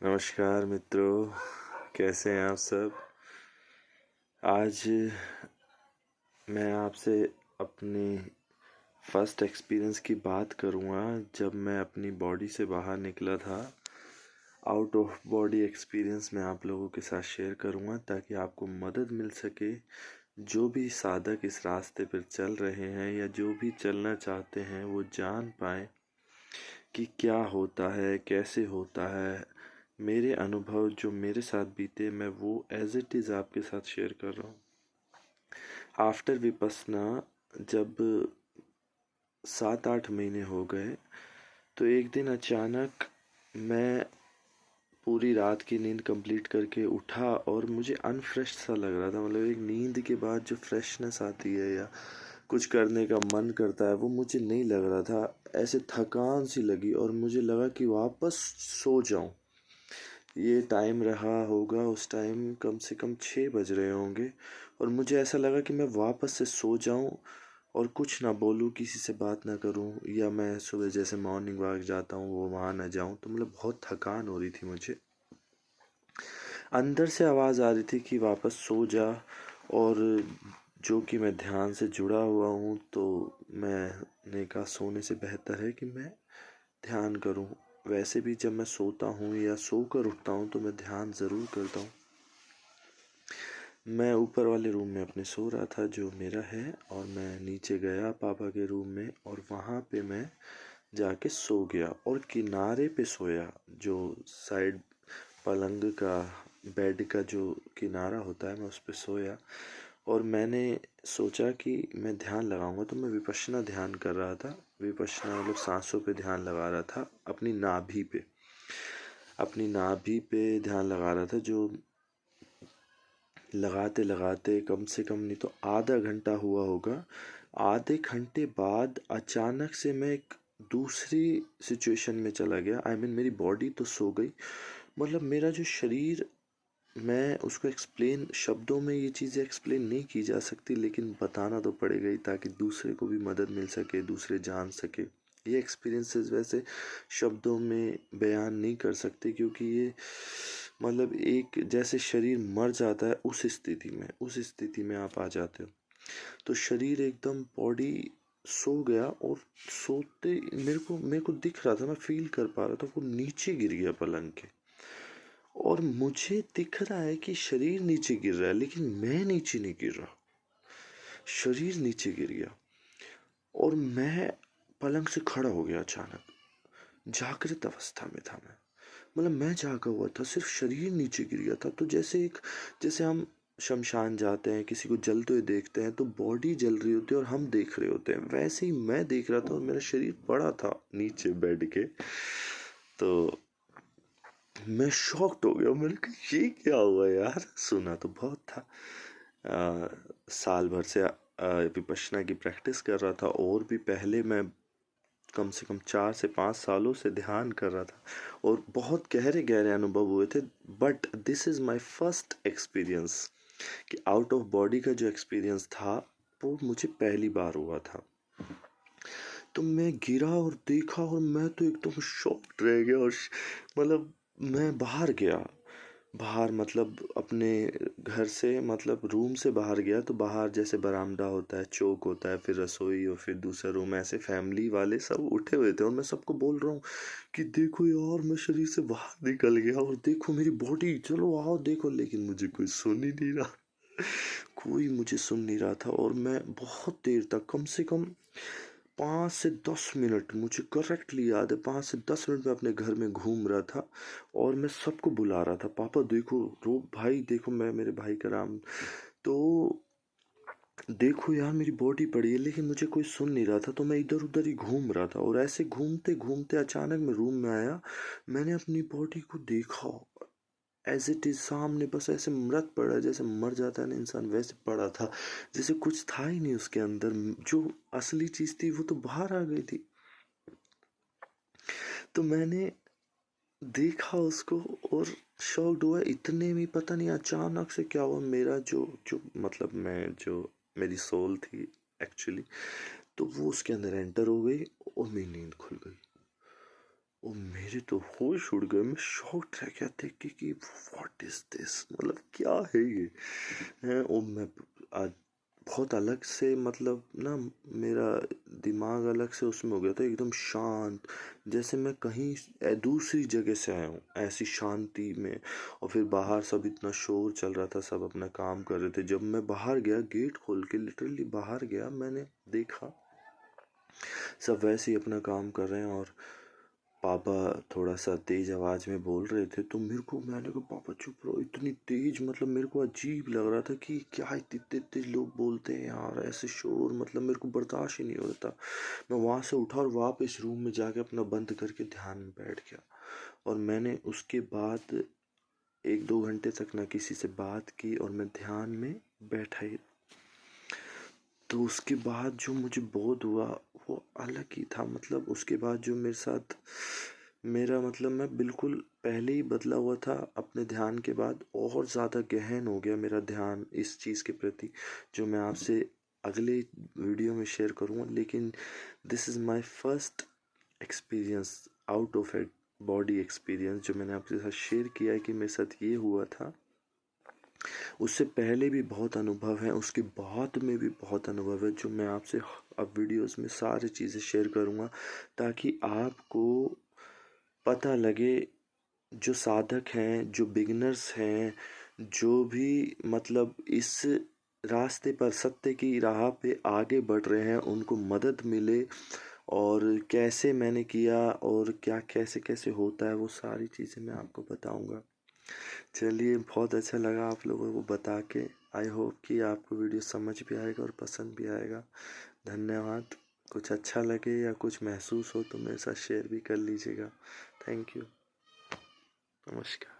नमस्कार मित्रों, कैसे हैं आप सब। आज मैं आपसे अपनी फर्स्ट एक्सपीरियंस की बात करूँगा जब मैं अपनी बॉडी से बाहर निकला था। आउट ऑफ बॉडी एक्सपीरियंस मैं आप लोगों के साथ शेयर करूँगा ताकि आपको मदद मिल सके। जो भी साधक इस रास्ते पर चल रहे हैं या जो भी चलना चाहते हैं वो जान पाए कि क्या होता है, कैसे होता है। मेरे अनुभव जो मेरे साथ बीते मैं वो एज इट इज़ आपके साथ शेयर कर रहा हूँ। आफ्टर विपस्सना जब 7-8 महीने हो गए तो एक दिन अचानक मैं पूरी रात की नींद कंप्लीट करके उठा और मुझे अनफ्रेश सा लग रहा था। मतलब एक नींद के बाद जो फ्रेशनेस आती है या कुछ करने का मन करता है वो मुझे नहीं लग रहा था। ऐसे थकान सी लगी और मुझे लगा कि वापस सो जाऊं। ये टाइम रहा होगा, उस टाइम कम से कम 6 बज रहे होंगे और मुझे ऐसा लगा कि मैं वापस से सो जाऊं और कुछ ना बोलूं, किसी से बात ना करूं, या मैं सुबह जैसे मॉर्निंग वॉक जाता हूं वो वहाँ ना जाऊं। तो मतलब बहुत थकान हो रही थी मुझे। अंदर से आवाज़ आ रही थी कि वापस सो जा, और जो कि मैं ध्यान से जुड़ा हुआ हूँ तो मैंने कहा सोने से बेहतर है कि मैं ध्यान करूँ। वैसे भी जब मैं सोता हूँ या सोकर उठता हूँ तो मैं ध्यान ज़रूर करता हूँ। मैं ऊपर वाले रूम में अपने सो रहा था जो मेरा है, और मैं नीचे गया पापा के रूम में और वहाँ पे मैं जाके सो गया और किनारे पे सोया। जो साइड पलंग का, बेड का जो किनारा होता है मैं उस पे सोया। और मैंने सोचा कि मैं ध्यान लगाऊंगा, तो मैं विपश्यना ध्यान कर रहा था। विपश्यना मतलब सांसों पे ध्यान लगा रहा था, अपनी नाभि पे ध्यान लगा रहा था। जो लगाते लगाते कम से कम नहीं तो आधा घंटा हुआ होगा। आधे घंटे बाद अचानक से मैं एक दूसरी सिचुएशन में चला गया। मेरी बॉडी तो सो गई, मतलब मेरा जो शरीर, मैं उसको एक्सप्लेन शब्दों में ये चीज़ें एक्सप्लेन नहीं की जा सकती, लेकिन बताना तो पड़ेगा ही ताकि दूसरे को भी मदद मिल सके, दूसरे जान सके। ये एक्सपीरियंसेस वैसे शब्दों में बयान नहीं कर सकते, क्योंकि ये मतलब एक जैसे शरीर मर जाता है उस स्थिति में आप आ जाते हो। तो शरीर एकदम, बॉडी सो गया और सोते मेरे को दिख रहा था, मैं फील कर पा रहा था वो नीचे गिर गया पलंग के। और मुझे दिख रहा है कि शरीर नीचे गिर रहा है लेकिन मैं नीचे नहीं गिर रहा, शरीर नीचे गिर गया। और मैं पलंग से खड़ा हो गया अचानक। जागृत अवस्था में था मैं, मतलब मैं जागा हुआ था, सिर्फ शरीर नीचे गिर गया था। तो जैसे हम शमशान जाते हैं, किसी को जलते हुए देखते हैं तो बॉडी जल रही होती है और हम देख रहे होते हैं, वैसे ही मैं देख रहा था और मेरा शरीर पड़ा था नीचे बेड के। तो मैं शॉक्ड हो गया, मैंने कहा ये क्या हुआ यार। सुना तो बहुत था, साल भर से विपश्यना की प्रैक्टिस कर रहा था, और भी पहले मैं कम से कम 4 से 5 सालों से ध्यान कर रहा था और बहुत गहरे गहरे अनुभव हुए थे। But this is my first experience कि आउट ऑफ बॉडी का जो एक्सपीरियंस था वो मुझे पहली बार हुआ था। तो मैं गिरा और देखा और मैं तो एकदम शॉक्ड रह गया। और मतलब मैं बाहर गया, बाहर मतलब अपने घर से, मतलब रूम से बाहर गया तो बाहर जैसे बरामदा होता है, चौक होता है, फिर रसोई और फिर दूसरा रूम, ऐसे फैमिली वाले सब उठे हुए थे और मैं सबको बोल रहा हूँ कि देखो यार मैं शरीर से बाहर निकल गया और देखो मेरी बॉडी, चलो आओ देखो। लेकिन मुझे कोई सुन ही नहीं रहा, कोई मुझे सुन नहीं रहा था। और मैं बहुत देर तक, कम से कम 5 से 10 मिनट, मुझे करेक्टली याद है 5 से 10 मिनट में अपने घर में घूम रहा था और मैं सबको बुला रहा था, पापा देखो, रो भाई देखो, मैं मेरे भाई का नाम, तो देखो यार मेरी बॉडी पड़ी है। लेकिन मुझे कोई सुन नहीं रहा था, तो मैं इधर उधर ही घूम रहा था। और ऐसे घूमते घूमते अचानक मैं रूम में आया, मैंने अपनी बॉडी को देखा एज इट इज सामने, बस ऐसे मृत पड़ा, जैसे मर जाता है ना इंसान, वैसे पड़ा था, जैसे कुछ था ही नहीं उसके अंदर। जो असली चीज थी वो तो बाहर आ गई थी। तो मैंने देखा उसको और शॉक्ड हुआ। इतने में पता नहीं अचानक से क्या हुआ, मेरा जो जो मतलब मैं जो मेरी सोल थी एक्चुअली, तो वो उसके अंदर एंटर हो गई और मेरी नींद खुल गई। और मेरे तो होश उड़ गए। मैं शॉक्ड रह गया देख के कि व्हाट इज दिस, मतलब क्या है ये है। और मैं आज बहुत अलग से, मतलब ना, मेरा दिमाग अलग से उसमें हो गया था, एकदम शांत, जैसे मैं कहीं दूसरी जगह से आया हूँ, ऐसी शांति में। और फिर बाहर सब इतना शोर चल रहा था, सब अपना काम कर रहे थे। जब मैं बाहर गया, गेट खोल के लिटरली बाहर गया, मैंने देखा सब वैसे ही अपना काम कर रहे हैं। और पापा थोड़ा सा तेज आवाज में बोल रहे थे, तो मैंने कहा पापा चुप रहो। इतनी तेज, मतलब मेरे को अजीब लग रहा था कि क्या इतने तेज लोग बोलते हैं यार, ऐसे शोर, मतलब मेरे को बर्दाश्त ही नहीं हो रहा था। मैं वहां से उठा और वापस रूम में जाके अपना बंद करके ध्यान में बैठ गया। और मैंने उसके बाद 1-2 घंटे तक ना किसी से बात की, और मैं ध्यान में बैठा ही। तो उसके बाद जो मुझे बोध हुआ वो अलग ही था। मतलब उसके बाद जो मेरे साथ, मेरा मतलब मैं बिल्कुल पहले ही बदला हुआ था अपने ध्यान के बाद, और ज़्यादा गहन हो गया मेरा ध्यान इस चीज़ के प्रति, जो मैं आपसे अगले वीडियो में शेयर करूँगा। लेकिन this is my first experience out of a body experience, जो मैंने आपके साथ शेयर किया है कि मेरे साथ ये हुआ था। उससे पहले भी बहुत अनुभव है, उसके बाद में भी बहुत अनुभव है, जो मैं आपसे अब वीडियोस में सारी चीज़ें शेयर करूँगा, ताकि आपको पता लगे, जो साधक हैं, जो बिगिनर्स हैं, जो भी मतलब इस रास्ते पर, सत्य की राह पे आगे बढ़ रहे हैं, उनको मदद मिले। और कैसे मैंने किया और क्या कैसे कैसे होता है, वो सारी चीज़ें मैं आपको बताऊंगा। चलिए, बहुत अच्छा लगा आप लोगों को बता के। आई होप कि आपको वीडियो समझ भी आएगा और पसंद भी आएगा। धन्यवाद। कुछ अच्छा लगे या कुछ महसूस हो तो मेरे साथ शेयर भी कर लीजिएगा। Thank you. नमस्कार।